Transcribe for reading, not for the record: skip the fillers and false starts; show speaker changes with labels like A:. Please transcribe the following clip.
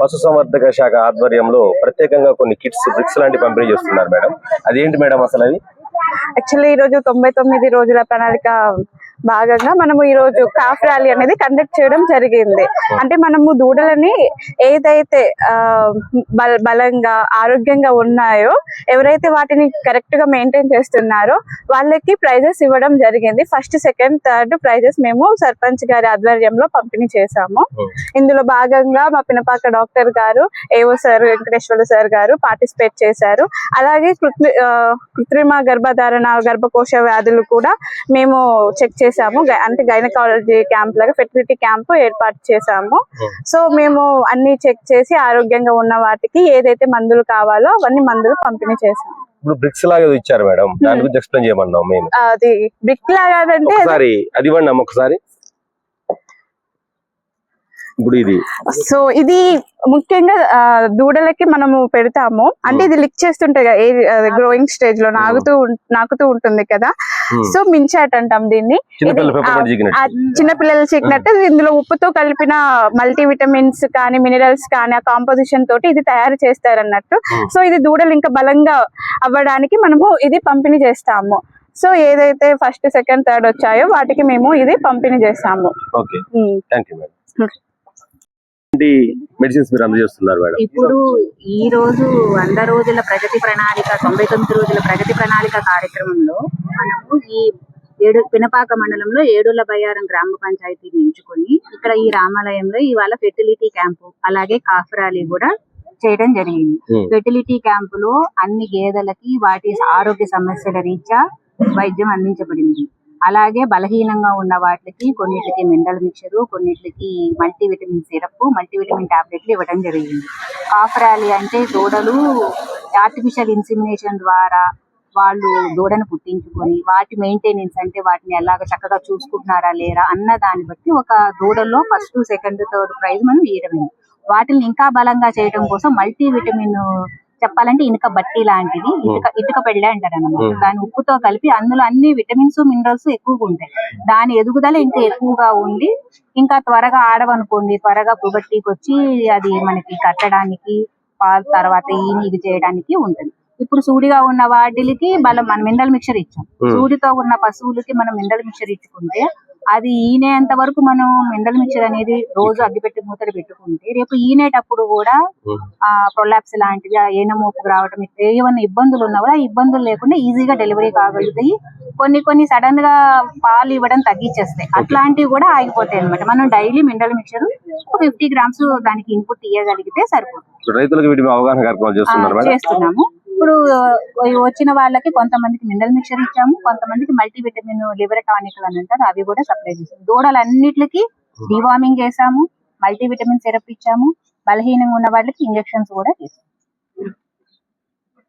A: పశుసంవర్ధక శాఖ ఆధ్వర్యంలో ప్రత్యేకంగా కొన్ని కిట్స్ బ్రిక్స్ లాంటి పంపిణీ చేస్తున్నారు మేడం. అదేంటి మేడం అసలు అవి?
B: యాక్చువల్లీ ఈ రోజు 99 రోజుల ప్రణాళిక భాగంగా మనము ఈ రోజు కాఫ్ ర్యాలీ అనేది కండక్ట్ చేయడం జరిగింది. అంటే మనము దూడలని ఏదైతే బలంగా ఆరోగ్యంగా ఉన్నాయో, ఎవరైతే వాటిని కరెక్ట్ గా మెయింటైన్ చేస్తున్నారో వాళ్ళకి ప్రైజెస్ ఇవ్వడం జరిగింది. ఫస్ట్, సెకండ్, థర్డ్ ప్రైజెస్ మేము సర్పంచ్ గారి ఆధ్వర్యంలో పంపిణీ చేశాము. ఇందులో భాగంగా మా పినపాక డాక్టర్ గారు, ఏఓ సార్, వెంకటేశ్వర సార్ గారు పార్టిసిపేట్ చేశారు. అలాగే కృత్రిమ గర్భధారణ, గర్భకోశ వ్యాధులు కూడా మేము చెక్ చేసాము. అంటే గైనకాలజీ క్యాంప్ లాగా ఫెర్టిలిటీ క్యాంప్ ఏర్పాటు చేసాము. సో మేము అన్ని చెక్ చేసి ఆరోగ్యంగా ఉన్న వాటికి ఏదైతే మందులు కావాలో అవన్నీ మందులు పంపిణీ చేసాము.
A: ఇప్పుడు బ్రిక్స్ లాగా ఇచ్చారు మేడం, దాని గురించి ఎక్స్ప్లెయిన్ చేయమన్నాం. మెయిన్
B: అది బ్రిక్ లాగా అంటే
A: అది ఇవ్వండి అమ్మ ఒకసారి. ఇప్పుడు
B: సో ఇది ముఖ్యంగా దూడలకి మనము పెడతాము. అంటే ఇది లిక్ చేస్తుంటాయి కదా, గ్రోయింగ్ స్టేజ్ లో నాకుతూ ఉంటుంది కదా. సో మించాట్ అంటాం దీన్ని. చిన్నపిల్లలు చీకినట్టు ఇందులో ఉప్పుతో కలిపిన మల్టీవిటమిన్స్ కానీ మినరల్స్ కానీ ఆ కాంపోజిషన్ తోటి ఇది తయారు చేస్తారన్నట్టు. సో ఇది దూడలు ఇంకా బలంగా అవ్వడానికి మనము ఇది పంపిణీ చేస్తాము. సో ఏదైతే ఫస్ట్, సెకండ్, థర్డ్ వచ్చాయో వాటికి మేము ఇది పంపిణీ చేస్తాము.
A: మెడిసిన్స్ మీరు అందజేస్తున్నారు మేడం.
C: ఇప్పుడు ఈ రోజు 100 రోజుల ప్రగతి ప్రణాళిక, 99 రోజుల ప్రగతి ప్రణాళిక కార్యక్రమంలో మనము ఈ పినపాక మండలంలో ఏడుల బయ్యారం గ్రామ పంచాయతీని ఎంచుకొని ఇక్కడ ఈ రామాలయంలో ఇవాళ ఫెర్టిలిటీ క్యాంపు అలాగే కాఫ్ ర్యాలీ కూడా చేయడం జరిగింది. ఫెర్టిలిటీ క్యాంపులో అన్ని గేదెలకి వాటి ఆరోగ్య సమస్యల రీత్యా వైద్యం అందించబడింది. అలాగే బలహీనంగా ఉన్న వాటికి కొన్నిటికి మినరల్ మిక్చరు, కొన్నిటికి మల్టీవిటమిన్ సిరప్, మల్టీవిటమిన్ టాబ్లెట్లు ఇవ్వడం జరిగింది. కాఫ్ ర్యాలీ అంటే దూడలు ఆర్టిఫిషియల్ ఇన్సిమినేషన్ ద్వారా వాళ్ళు దూడను పుట్టించుకొని వాటి మెయింటెనెన్స్ అంటే వాటిని ఎలాగ చక్కగా చూసుకుంటున్నారా లేరా అన్న దాన్ని బట్టి ఒక దూడల్లో ఫస్ట్, సెకండ్, థర్డ్ ప్రైజ్ మనం ఇవ్వడమే. వాటిని ఇంకా బలంగా చేయడం కోసం మల్టీవిటమిన్ చెప్పాలంటే ఇనుక బట్టి లాంటిది, ఇటుక పెళ్ళే అంటారు అన్నమాట. దాని ఉప్పుతో కలిపి అందులో అన్ని విటమిన్స్, మినరల్స్ ఎక్కువగా ఉంటాయి. దాని ఎదుగుదల ఇంకా ఎక్కువగా ఉండి ఇంకా త్వరగా ఆడవనుకోండి, త్వరగా పుబర్టీకి వచ్చి అది మనకి కట్టడానికి పాలు తర్వాత ఇది చేయడానికి ఉంటుంది. ఇప్పుడు సూడిగా ఉన్న వాటికి మనం మినరల్ మిక్చర్ ఇచ్చాం. సూడితో ఉన్న పశువులకి మనం మినరల్ మిక్చర్ ఇచ్చుకుంటే అది ఈనేంత వరకు మనం మినరల్ మిక్చర్ అనేది రోజు అగ్గిపెట్టి మూతలు పెట్టుకుంటే రేపు ఈనేటప్పుడు కూడా ప్రొలాప్స్ లాంటివి, ఏనమోపు రావడం, ఏమైనా ఇబ్బందులు ఉన్నా కూడా ఇబ్బందులు లేకుండా ఈజీగా డెలివరీ కాగలుగుతాయి. కొన్ని సడన్ గా పాలు ఇవ్వడం తగ్గించేస్తాయి, అట్లాంటివి కూడా ఆగిపోతాయి అనమాట. మనం డైలీ మినరల్ మిక్చర్ 50 grams దానికి ఇన్పుట్ ఇవ్వగలిగితే సరిపోతుంది.
A: రైతులకు అవగాహన
C: చేస్తున్నాము. ఇప్పుడు వచ్చిన వాళ్ళకి కొంతమందికి మినరల్ మిక్చర్ ఇచ్చాము, కొంతమందికి మల్టీవిటమిన్ లివర్ టానిక్ అని అంటారు, అవి కూడా సప్లై చేస్తాము. దూడలన్నిటికి డివార్మింగ్ చేసాము, మల్టీవిటమిన్ సిరప్ ఇచ్చాము, బలహీనంగా ఉన్న వాళ్ళకి ఇంజెక్షన్స్ కూడా చేస్తాము.